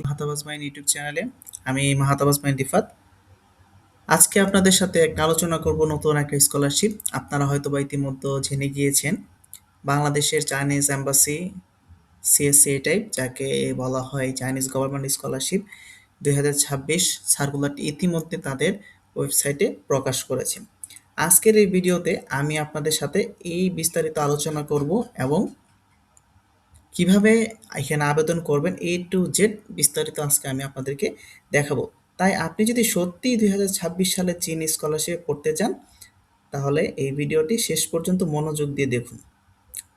মাহাতাবাজ mine YouTube চ্যানেলে আমি মাহাতাবাজ mine Rifat. আজকে আপনাদের সাথে একটা আলোচনা করব নতুন একটা স্কলারশিপ। আপনারা হয়তো বা ইতিমধ্যে জেনে গিয়েছেন, বাংলাদেশের চাইনিজ এম্বাসি সিএসসি টাইপ, যাকে বলা হয় চাইনিজ গভর্নমেন্ট স্কলারশিপ 2026 সার্কুলারটি ইতিমধ্যে তাদের ওয়েবসাইটে প্রকাশ করেছে। আজকের এই ভিডিওতে আমি আপনাদের সাথে এই বিস্তারিত আলোচনা করব এবং কিভাবে এখানে আবেদন করবেন টু জেড বিস্তারিত আজকে আমি আপনাদেরকে দেখাবো। তাই আপনি যদি সত্যিই 2026 সালে চীন স্কলারশিপে পড়তে চান, তাহলে এই ভিডিওটি শেষ পর্যন্ত মনোযোগ দিয়ে দেখুন।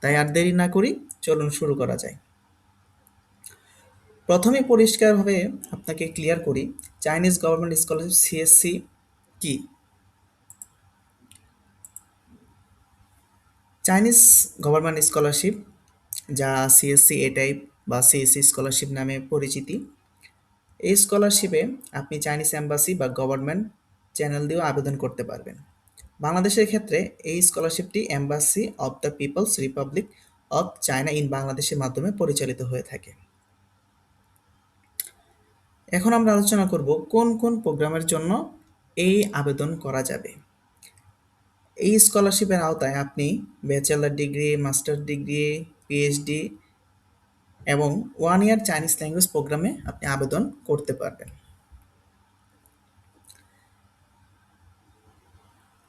তাই আর দেরি না করি, চলুন শুরু করা যায়। প্রথমে পরিষ্কারভাবে আপনাকে ক্লিয়ার করি, চাইনিজ গভর্নমেন্ট স্কলারশিপ সিএসসি কি। চাইনিজ গভর্নমেন্ট স্কলারশিপ, যা সিএসসি এ টাইপ বা সিএসসি স্কলারশিপ নামে পরিচিতি, এই স্কলারশিপে আপনি চাইনিজ এম্বাসি বা গভর্নমেন্ট চ্যানেল দিয়েও আবেদন করতে পারবেন। বাংলাদেশের ক্ষেত্রে এই স্কলারশিপটি embassy of the People's Republic of China in বাংলাদেশের মাধ্যমে পরিচালিত হয়ে থাকে। এখন আমরা আলোচনা করব কোন কোন প্রোগ্রামের জন্য এই আবেদন করা যাবে। এই স্কলারশিপের আওতায় আপনি bachelor degree, master degree, PhD এবং 1 ইয়ার চাইনিজ ল্যাঙ্গুয়েজ প্রোগ্রামে আপনি আবেদন করতে পারবেন।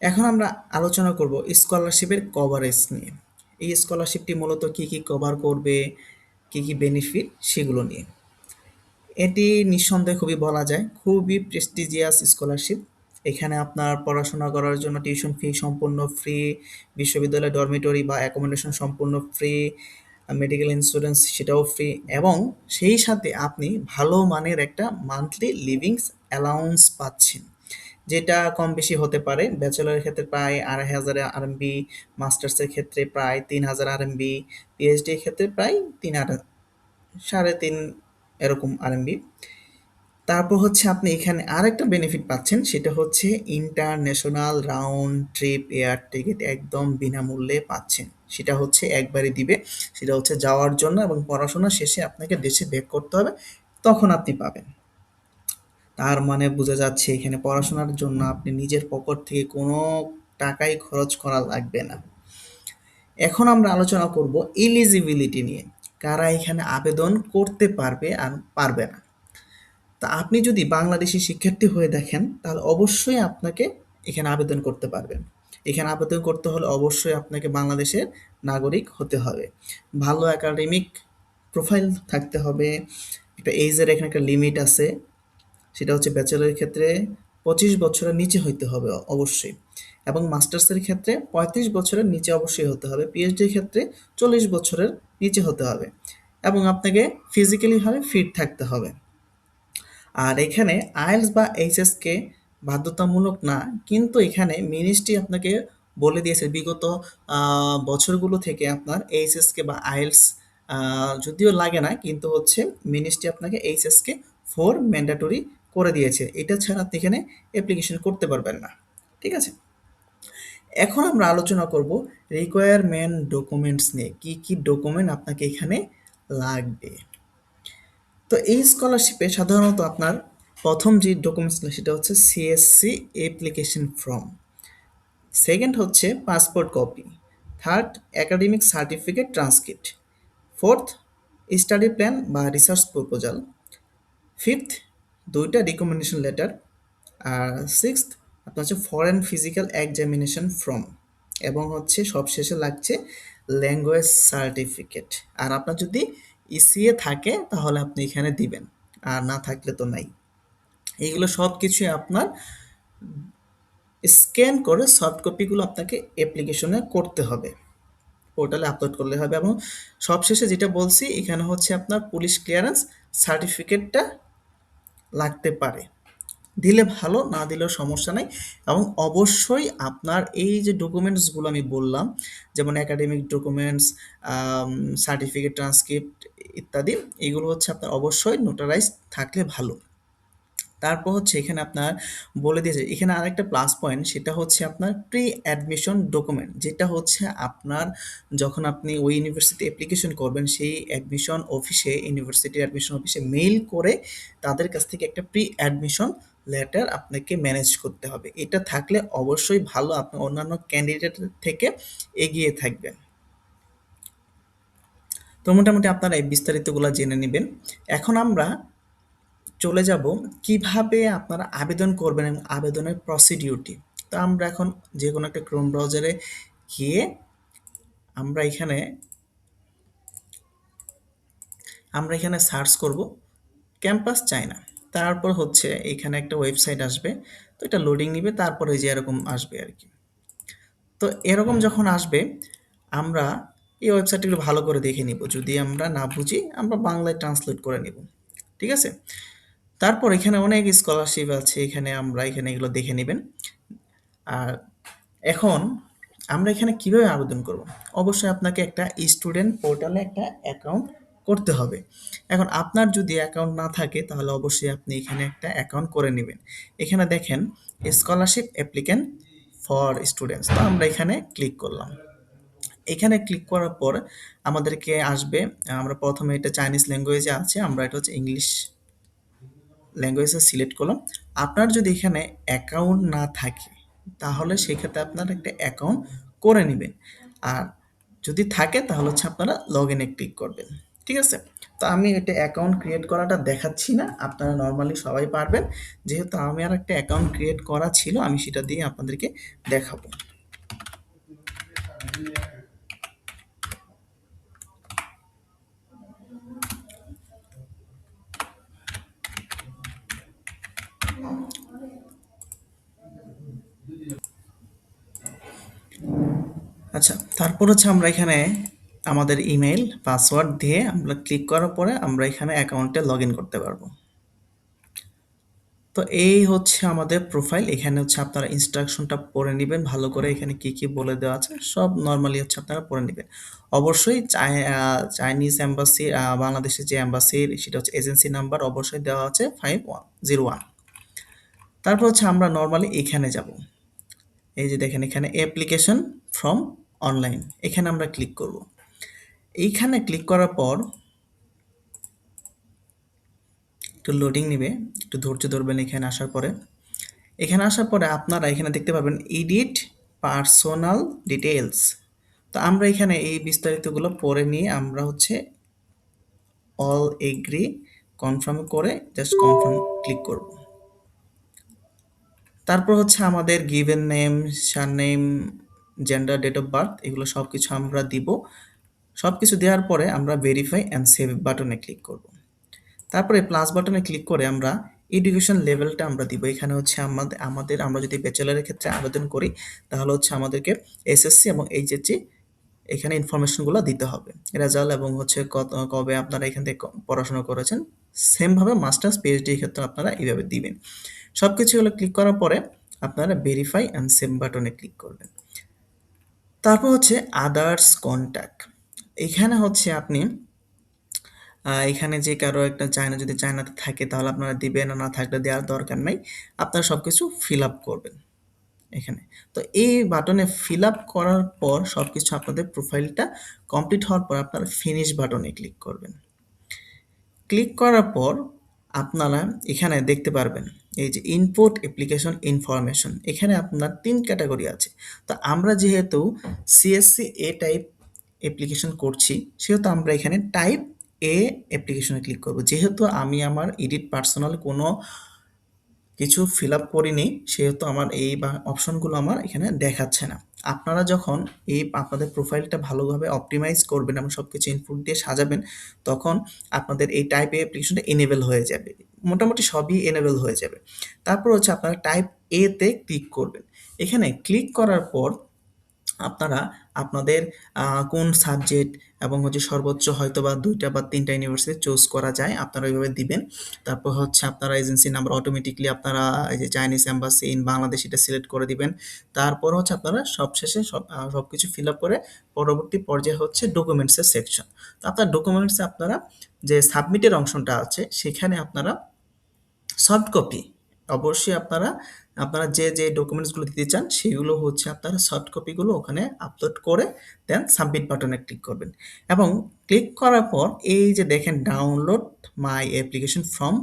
এখন আমরা আলোচনা করব স্কলারশিপের কভারেজ নিয়ে। এই স্কলারশিপটি মূলত কি কি কভার করবে, কি কি বেনিফিট, সেগুলো নিয়ে। এটি নিঃসন্দেহে খুবই বলা যায় খুবই প্রেস্টিজিয়াস স্কলারশিপ। এখানে আপনার পড়াশোনা করার জন্য টিউশন ফি সম্পূর্ণ ফ্রি, বিশ্ববিদ্যালয় ডরমিটরি বা অ্যাকোমোডেশন সম্পূর্ণ ফ্রি, মেডিকেল ইন্স্যুরেন্স সেটাও ফ্রি, এবং সেই সাথে আপনি ভালো মানের একটা মান্থলি লিভিংস অ্যালাউন্স পাচ্ছেন, যেটা কম বেশি হতে পারে। ব্যাচেলরের ক্ষেত্রে প্রায় 2,500 আরএমবি, মাস্টার্সের ক্ষেত্রে প্রায় 3,000 আরএমবি, পিএইচডির ক্ষেত্রে প্রায় 3,500 এরকম আরএমবি। তারপর হচ্ছে আপনি এখানে আরেকটা বেনিফিট পাচ্ছেন, সেটা হচ্ছে international round trip air ticket একদম বিনামূল্যে পাচ্ছেন। সেটা হচ্ছে একবারই দিবে, সেটা হচ্ছে যাওয়ার জন্য, এবং পড়াশোনা শেষে আপনাকে দেশে ব্যাক করতে হবে, তখন আপনি পাবেন। তার মানে বোঝা যাচ্ছে এখানে পড়াশোনার জন্য আপনি নিজের পকেট থেকে কোনো টাকাই খরচ করা লাগবে না। এখন আমরা আলোচনা করব এলিজিবিলিটি নিয়ে, কারা এখানে আবেদন করতে পারবে আর পারবে না। তা আপনি যদি বাংলাদেশি শিক্ষার্থী হয়ে দেখেন, তাহলে অবশ্যই আপনাকে এখানে আবেদন করতে পারবেন। এখানে আবেদন করতে হলে অবশ্যই আপনাকে বাংলাদেশের নাগরিক হতে হবে, ভালো একাডেমিক প্রোফাইল থাকতে হবে, একটা এইজের এখানে একটা লিমিট আছে, সেটা হচ্ছে ব্যাচেলরের ক্ষেত্রে 25 বছরের নিচে হইতে হবে অবশ্যই, এবং মাস্টার্সের ক্ষেত্রে 35 বছরের নিচে অবশ্যই হতে হবে, পিএইচডির ক্ষেত্রে 40 বছরের নিচে হতে হবে, এবং আপনাকে ফিজিক্যালিভাবে ফিট থাকতে হবে। আর এখানে আইএলটিএস বা এইচএসকে বাধ্যতামূলক না, কিন্তু এখানে মিনিস্ট্রি আপনাকে বলে দিয়েছে বিগত বছরগুলো থেকে আপনার এইচএসকে বা আইএলটিএস যদিও লাগে না, কিন্তু হচ্ছে মিনিস্ট্রি আপনাকে এইচএসকে 4 ম্যান্ডেটরি করে দিয়েছে। এটা ছাড়া আপনি এখানে অ্যাপ্লিকেশন করতে পারবেন না। ঠিক আছে, এখন আমরা আলোচনা করব রিকোয়ারমেন্ট ডকুমেন্টস নিয়ে, কি কি ডকুমেন্ট আপনাকে এখানে লাগবে। তো এই স্কলারশিপে সাধারণত আপনার প্রথম যে ডকুমেন্টস সেটা হচ্ছে সিএসসি অ্যাপ্লিকেশন ফর্ম, সেকেন্ড হচ্ছে passport copy, third academic certificate transcript, fourth study plan বা রিসার্চ প্রপোজাল, ফিফথ 2টা রিকমেন্ডেশন লেটার, আর সিক্সথ আপনার হচ্ছে ফরেন ফিজিক্যাল এক্সামিনেশন ফর্ম, এবং হচ্ছে সবশেষে লাগছে ল্যাঙ্গুয়েজ সার্টিফিকেট। আর আপনার যদি ইসিএ থাকে তাহলে আপনি এখানে দিবেন, আর না থাকলে তো নাই। এইগুলো সব কিছুই আপনার স্ক্যান করে সফট কপিগুলো আপনাকে অ্যাপ্লিকেশনে করতে হবে, পোর্টালে আপলোড করলে হবে। এবং সবশেষে যেটা বলছি এখানে হচ্ছে আপনার পুলিশ ক্লিয়ারেন্স সার্টিফিকেটটা লাগতে পারে, দিলে ভালো, না দিলেও সমস্যা নাই। এবং অবশ্যই আপনার এই যে ডকুমেন্টসগুলো আমি বললাম, যেমন একাডেমিক ডকুমেন্টস, সার্টিফিকেট, ট্রান্সক্রিপ্ট ইত্যাদি, এগুলো হচ্ছে আপনার অবশ্যই নোটারাইজ থাকলে ভালো। তারপর হচ্ছে এখানে আপনার বলে দিয়েছে এখানে আরেকটা প্লাস পয়েন্ট, সেটা হচ্ছে আপনার প্রি অ্যাডমিশন ডকুমেন্ট, যেটা হচ্ছে আপনার যখন আপনি ওই ইউনিভার্সিটি অ্যাপ্লিকেশন করবেন সেই অ্যাডমিশন অফিসে, ইউনিভার্সিটির অ্যাডমিশন অফিসে মেইল করে তাদের কাছ থেকে একটা প্রি অ্যাডমিশন লেটার আপনাকে ম্যানেজ করতে হবে। এটা থাকলে অবশ্যই ভালো, আপনি অন্যান্য ক্যান্ডিডেট থেকে এগিয়ে থাকবেন। তো মোটামুটি আপনারা এই বিস্তারিতগুলো জেনে নেবেন। এখন আমরা চলে যাব কিভাবে আপনারা আবেদন করবেন এবং আবেদনের প্রসিডিউরটি। তো আমরা এখন যে কোনো একটা ক্রোম ব্রাউজারে গিয়ে আমরা এখানে সার্চ করব ক্যাম্পাস চায়না। তারপর হচ্ছে এখানে একটা ওয়েবসাইট আসবে, তো এটা লোডিং নিবে, তারপরে যে এরকম আসবে আর কি। তো এরকম যখন আসবে আমরা এই ওয়েবসাইটগুলো ভালো করে দেখে নিব, যদি আমরা না বুঝি আমরা বাংলায় ট্রান্সলেট করে নিব, ঠিক আছে। তারপর এখানে অনেক স্কলারশিপ আছে, এখানে এগুলো দেখে নেবেন। আর এখন আমরা এখানে কিভাবে আবেদন করব? অবশ্যই আপনাকে একটা স্টুডেন্ট পোর্টালে একটা অ্যাকাউন্ট করতে হবে। এখন আপনার যদি অ্যাকাউন্ট না থাকে তাহলে অবশ্যই আপনি এখানে একটা অ্যাকাউন্ট করে নেবেন। এখানে দেখেন স্কলারশিপ অ্যাপ্লিক্যান্ট ফর স্টুডেন্টস, তো আমরা এখানে ক্লিক করলাম। এখানে ক্লিক করার পর আমাদেরকে আসবে, আমরা প্রথমে এটা চাইনিজ ল্যাঙ্গুয়েজে আছে, আমরা এটা হচ্ছে ইংলিশ ল্যাঙ্গুয়েজে সিলেক্ট করলাম। আপনার যদি এখানে অ্যাকাউন্ট না থাকে তাহলে সেক্ষেত্রে আপনারা একটা অ্যাকাউন্ট করে নেবেন, আর যদি থাকে তাহলে হচ্ছে আপনারা লগ ইনে ক্লিক করবেন, ঠিক আছে। তো আমি এটা অ্যাকাউন্ট ক্রিয়েট করাটা দেখাচ্ছি না, আপনারা নর্মালি সবাই পারবেন। যেহেতু আমি আর একটা অ্যাকাউন্ট ক্রিয়েট করা ছিল আমি সেটা দিয়ে আপনাদেরকে দেখাবো। আচ্ছা, তারপর হচ্ছে আমরা এখানে আমাদের ইমেল পাসওয়ার্ড দিয়ে আমরা ক্লিক করার পরে আমরা এখানে অ্যাকাউন্টে লগ ইন করতে পারবো। তো এই হচ্ছে আমাদের প্রোফাইল। এখানে হচ্ছে আপনারা ইনস্ট্রাকশনটা পড়ে নেবেন ভালো করে, এখানে কি কি বলে দেওয়া আছে সব নর্মালি হচ্ছে আপনারা পড়ে নেবেন। অবশ্যই চাইনিজ এম্বাসি, বাংলাদেশের যে এম্বাসির সেটা হচ্ছে এজেন্সি নাম্বার অবশ্যই দেওয়া আছে 5101। তারপর হচ্ছে আমরা নর্মালি এখানে যাব, এই যে দেখেন এখানে অ্যাপ্লিকেশন ফ্রম অনলাইন, এখানে আমরা ক্লিক করব। এইখানে ক্লিক করার পর একটু লোডিং নিবে, একটু ধৈর্য ধরবেন। এখানে আসার পরে আপনারা এখানে দেখতে পাবেন এডিট পার্সোনাল ডিটেলস। তো আমরা এখানে এই বিস্তারিতগুলো পড়ে নিয়ে আমরা হচ্ছে অল এগ্রি কনফার্ম করে জাস্ট কনফার্ম ক্লিক করব। তারপর হচ্ছে আমাদের given name, surname, gender, date of birth এগুলো সব কিছু আমরা দিব। সব কিছু দেওয়ার পরে আমরা ভেরিফাই অ্যান্ড সেভ বাটনে ক্লিক করব। তারপরে প্লাস বাটনে ক্লিক করে আমরা এডুকেশন লেভেলটা আমরা দিব। এখানে হচ্ছে আমরা যদি ব্যাচেলারের ক্ষেত্রে আবেদন করি তাহলে হচ্ছে আমাদেরকে এসএসসি এবং এইচএসসি এখানে ইনফরমেশনগুলো দিতে হবে, রেজাল্ট এবং হচ্ছে কবে আপনারা এখান থেকে পড়াশোনা করেছেন। সেমভাবে মাস্টার্স পিএইচডি এর ক্ষেত্রে আপনারা এইভাবে দিবেন। সব কিছু হলো ক্লিক করার পরে আপনারা ভেরিফাই অ্যান্ড সেভ বাটনে ক্লিক করবেন। তারপর হচ্ছে আদার্স কন্ট্যাক্ট, এখানে হচ্ছে আপনি এখানে যে কারো একটা চায়না যদি চায়নাতে থাকে তাহলে আপনারা দিবেন, না থাকলে দেওয়ার দরকার নাই। আপনারা সবকিছু ফিল আপ করবেন এখানে। তো এই বাটনে ফিল আপ করার পর সবকিছু আপনাদের প্রোফাইলটা কমপ্লিট হওয়ার পর আপনারা ফিনিশ বাটনে ক্লিক করবেন। ক্লিক করার পর আপনারা এখানে দেখতে পারবেন এই যে ইনপুট অ্যাপ্লিকেশন ইনফরমেশন, এখানে আপনার ৩ ক্যাটাগরি আছে। তো আমরা যেহেতু সিএসসি এ টাইপ অ্যাপ্লিকেশন করছি সেহেতু আমরা এখানে টাইপ এ অ্যাপ্লিকেশনে ক্লিক করব। যেহেতু আমি আমার এডিট পার্সোনাল কোনো কিছু ফিল আপ করিনি সেহেতু আমার এই অপশনগুলো আমার এখানে দেখাচ্ছে না। আপনারা যখন আপনাদের প্রোফাইলটা ভালোভাবে অপটিমাইজ করবেন এবং সব কিছু ইনপুট দিয়ে সাজাবেন তখন আপনাদের এই টাইপ এ অ্যাপ্লিকেশনটা এনেবল হয়ে যাবে, মোটামুটি সবই এনেবল হয়ে যাবে। তারপর হচ্ছে আপনারা টাইপ এ তে ক্লিক করবেন। এখানে ক্লিক করার পর আপনারা আপনাদের কোন সাবজেক্ট এবং হচ্ছে সর্বোচ্চ হয়তোবা ২ টা বা ৩ টা ইউনিভার্সিটি চুজ করা যায়, আপনারা ওইভাবে দিবেন। তারপর হচ্ছে আপনারা এজেন্সি নাম্বার অটোমেটিক্যালি আপনারা এই যে চাইনিজ এম্বাসি ইন বাংলাদেশ এটা সিলেক্ট করে দিবেন। তারপর হচ্ছে আপনারা সবশেষে সবকিছু ফিল আপ করে পরবর্তী পর্যায়ে হচ্ছে ডকুমেন্টসের সেকশন। তো আপনার ডকুমেন্টসে আপনারা যে সাবমিটের অংশটা আছে সেখানে আপনারা সফট কপি অবশ্যই আপনারা আপনারা যে ডকুমেন্টসগুলো দিতে চান সেগুলো হচ্ছে আপনারা সফট কপিগুলো ওখানে আপলোড করে দেন সাবমিট বাটনে ক্লিক করবেন এবং ক্লিক করার পর এই যে দেখেন ডাউনলোড মাই অ্যাপ্লিকেশন ফর্ম,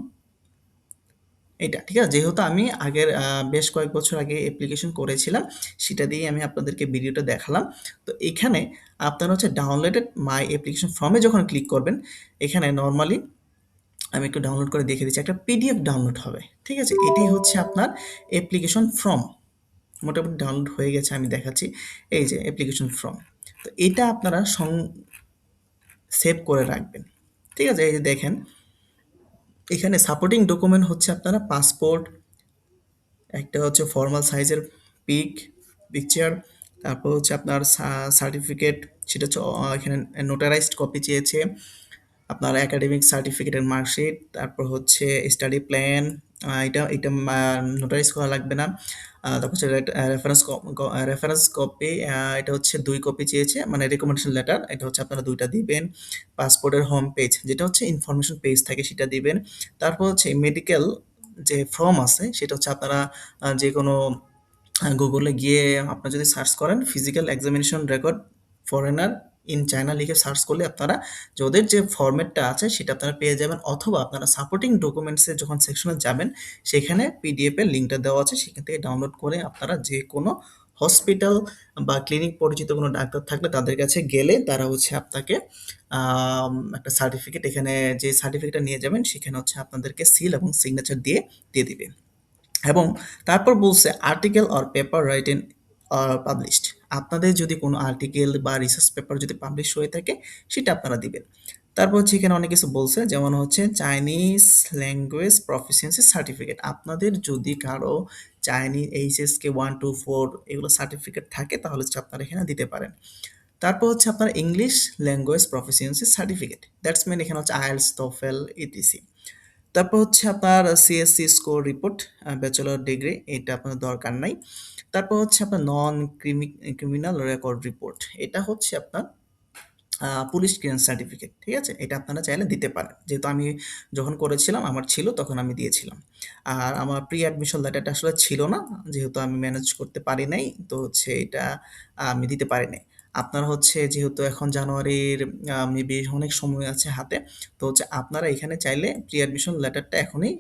এটা ঠিক আছে। যেহেতু আমি আগের বেশ কয়েক বছর আগে অ্যাপ্লিকেশন করেছিলাম, সেটা দিয়ে আমি আপনাদেরকে ভিডিওটা দেখালাম। তো এখানে আপনারা হচ্ছে ডাউনলোডেড মাই অ্যাপ্লিকেশন ফর্মে যখন ক্লিক করবেন, এখানে নরমালি আমি একটু ডাউনলোড করে দেখিয়ে দিচ্ছি, একটা পিডিএফ ডাউনলোড হবে। ঠিক আছে? এটাই হচ্ছে আপনার অ্যাপ্লিকেশন ফর্ম। মোটামুটি ডাউনলোড হয়ে গেছে, আমি দেখাচ্ছি। এই যে অ্যাপ্লিকেশন ফর্ম। তো এটা আপনারা সেভ করে রাখবেন। ঠিক আছে? এই যে দেখেন এখানে সাপোর্টিং ডকুমেন্ট হচ্ছে আপনারা পাসপোর্ট, একটা হচ্ছে ফর্মাল সাইজের পিকচার, তারপর হচ্ছে আপনার সার্টিফিকেট, সেটা হচ্ছে এখানে নোটারাইজড কপি চেয়েছে, আপনার একাডেমিক সার্টিফিকেটের মার্কশিট, তারপর হচ্ছে স্টাডি প্ল্যান, এটা এটা নোটারাইজ করা লাগবে না। তারপর হচ্ছে রেফারেন্স কপি, এটা হচ্ছে ২ কপি চেয়েছে, মানে রিকমেন্ডেশন লেটার, এটা হচ্ছে আপনারা ২ টা দিবেন। পাসপোর্টের হোম পেজ, যেটা হচ্ছে ইনফরমেশন পেজ থাকে, সেটা দিবেন। তারপর হচ্ছে মেডিকেল যে ফর্ম আছে, সেটা হচ্ছে আপনারা যেকোনো গুগলে গিয়ে আপনারা যদি সার্চ করেন physical examination record foreigner in China লিখে সার্চ করলে আপনারা যে ওদের যে ফরম্যাটটা আছে সেটা আপনারা পেয়ে যাবেন, অথবা আপনারা সাপোর্টিং ডকুমেন্টসে যখন সেকশনে যাবেন সেখানে পিডিএফ এর লিঙ্কটা দেওয়া আছে, সেখান থেকে ডাউনলোড করে আপনারা যে কোনো হসপিটাল বা ক্লিনিক পরিচিত কোনো ডাক্তার থাকলে তাদের কাছে গেলে তারা হচ্ছে আপনাকে একটা সার্টিফিকেট, এখানে যে সার্টিফিকেটটা নিয়ে যাবেন সেখানে হচ্ছে আপনাদেরকে সিল এবং সিগনেচার দিয়ে দিয়ে দিবে। এবং তারপর বলছে article or paper written or published, আপনাদের যদি কোনো আর্টিকেল বা রিসার্চ পেপার যদি পাবলিশ হয়ে থাকে সেটা আপনারা দিবেন। তারপর হচ্ছে এখানে অনেক কিছু বলছে, যেমন হচ্ছে চাইনিজ ল্যাঙ্গুয়েজ প্রফিসিয়েন্সি সার্টিফিকেট, আপনাদের যদি কারো চাইনিজ এইচএসকে 1 2 4 এগুলো সার্টিফিকেট থাকে তাহলে হচ্ছে আপনারা এখানে দিতে পারেন। তারপর হচ্ছে আপনার English language proficiency certificate, that's mean এখানে হচ্ছে আইএলস টোফেল ইটিসি। তারপর হচ্ছে আপনার CSC score report, bachelor degree, এটা আপনার দরকার নাই। তারপর হচ্ছে আপনার নন ক্রিমিনাল রেকর্ড রিপোর্ট, এটা হচ্ছে আপনার পুলিশ ক্লিয়ারেন্স সার্টিফিকেট। ঠিক আছে? এটা আপনারা চাইলে দিতে পারেন, যেহেতু আমি যখন করেছিলাম আমার ছিল, তখন আমি দিয়েছিলাম। আর আমার প্রি অ্যাডমিশন লেটারটা আসলে ছিল না, যেহেতু আমি ম্যানেজ করতে পারি নাই, তো হচ্ছে এটা আমি দিতে পারি নাই। আপনারা হচ্ছে যেহেতু এখন জানুয়ারির মেবি অনেক সময় আছে হাতে, তো হচ্ছে আপনারা এখানে চাইলে প্রি অ্যাডমিশন লেটারটা এখনই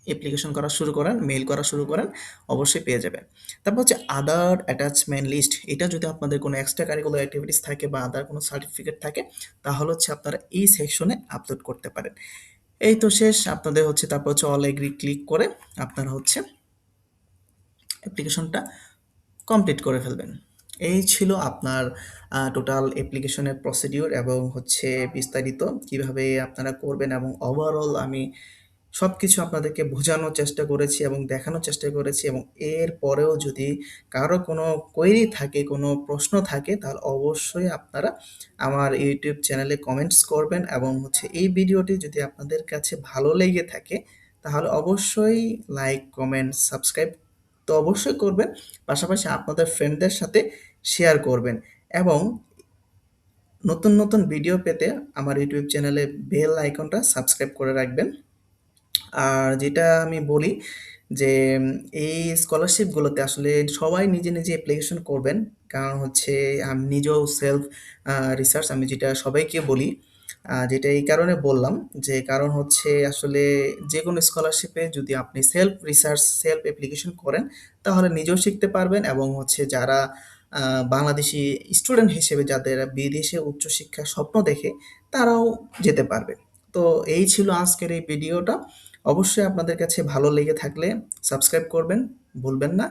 অ্যাপ্লিকেশন করা শুরু করেন, মেইল করা শুরু করেন, অবশ্যই পেয়ে যাবেন। তারপর হচ্ছে আদার অ্যাটাচমেন্ট লিস্ট, এটা যদি আপনাদের কোনো এক্সট্রা কারিকুলার অ্যাক্টিভিটিস থাকে বা আদার কোনো সার্টিফিকেট থাকে তাহলে হচ্ছে আপনারা এই সেকশনে আপলোড করতে পারেন। এই তো শেষ আপনাদের হচ্ছে। তারপর হচ্ছে অল এগ্রি ক্লিক করে আপনারা হচ্ছে অ্যাপ্লিকেশনটা কমপ্লিট করে ফেলবেন। এই ছিল আপনার টোটাল অ্যাপ্লিকেশনের প্রসিডিউর এবং হচ্ছে বিস্তারিত কিভাবে আপনারা করবেন, এবং ওভারঅল আমি সবকিছু আপনাদেরকে বোঝানোর চেষ্টা করেছি এবং দেখানোর চেষ্টা করেছি। এবং এর পরেও যদি কারো কোনো কোয়েরি থাকে, কোনো প্রশ্ন থাকে, তাহলে অবশ্যই আপনারা আমার ইউটিউব চ্যানেলে কমেন্টস করবেন। এবং হচ্ছে এই ভিডিওটি যদি আপনাদের কাছে ভালো লেগে থাকে তাহলে অবশ্যই লাইক, কমেন্ট, সাবস্ক্রাইব তো অবশ্যই করবেন। পাশাপাশি আপনাদের ফ্রেন্ডদের সাথে শেয়ার করবেন এবং নতুন নতুন ভিডিও পেতে আমার ইউটিউব চ্যানেলে বেল আইকনটা সাবস্ক্রাইব করে রাখবেন। আর যেটা আমি বলি যে এই স্কলারশিপগুলোতে আসলে সবাই নিজে নিজে অ্যাপ্লিকেশন করবেন। কারণ হচ্ছে আমি নিজেও সেলফ রিসার্চ আমি যেটা সবাইকে বলি, যেটা এই কারণে বললাম যে কারণ হচ্ছে আসলে যেকোনো স্কলারশিপে যদি আপনি সেলফ রিসার্চ, সেলফ অ্যাপ্লিকেশন করেন তাহলে নিজেও শিখতে পারবেন এবং হচ্ছে যারা বাংলাদেশি স্টুডেন্ট হিসেবে যাদের বিদেশে উচ্চশিক্ষার স্বপ্ন দেখে তারাও যেতে পারবে। তো এই ছিল আজকের এই ভিডিওটা। অবশ্যই আপনাদের কাছে ভালো লেগে থাকলে সাবস্ক্রাইব করবেন, ভুলবেন না।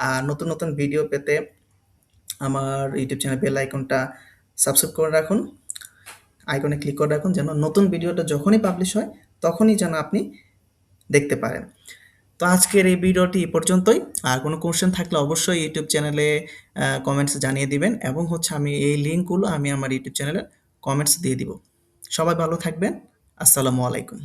আর নতুন নতুন ভিডিও পেতে আমার ইউটিউব চ্যানেল বেল আইকনটা সাবস্ক্রাইব করে রাখুন, আইকনে ক্লিক করে রাখুন, যেন নতুন ভিডিওটা যখনই পাবলিশ হয় তখনই যেন আপনি দেখতে পারেন। তো আজকের এই ভিডিওটি এ পর্যন্তই। আর কোনো কোশ্চেন থাকলে অবশ্যই ইউটিউব চ্যানেলে কমেন্টসে জানিয়ে দিবেন এবং হচ্ছে আমি এই লিঙ্কগুলো আমি আমার ইউটিউব চ্যানেলে কমেন্টস দিয়ে দিব। সবাই ভালো থাকবেন। আসসালামু আলাইকুম।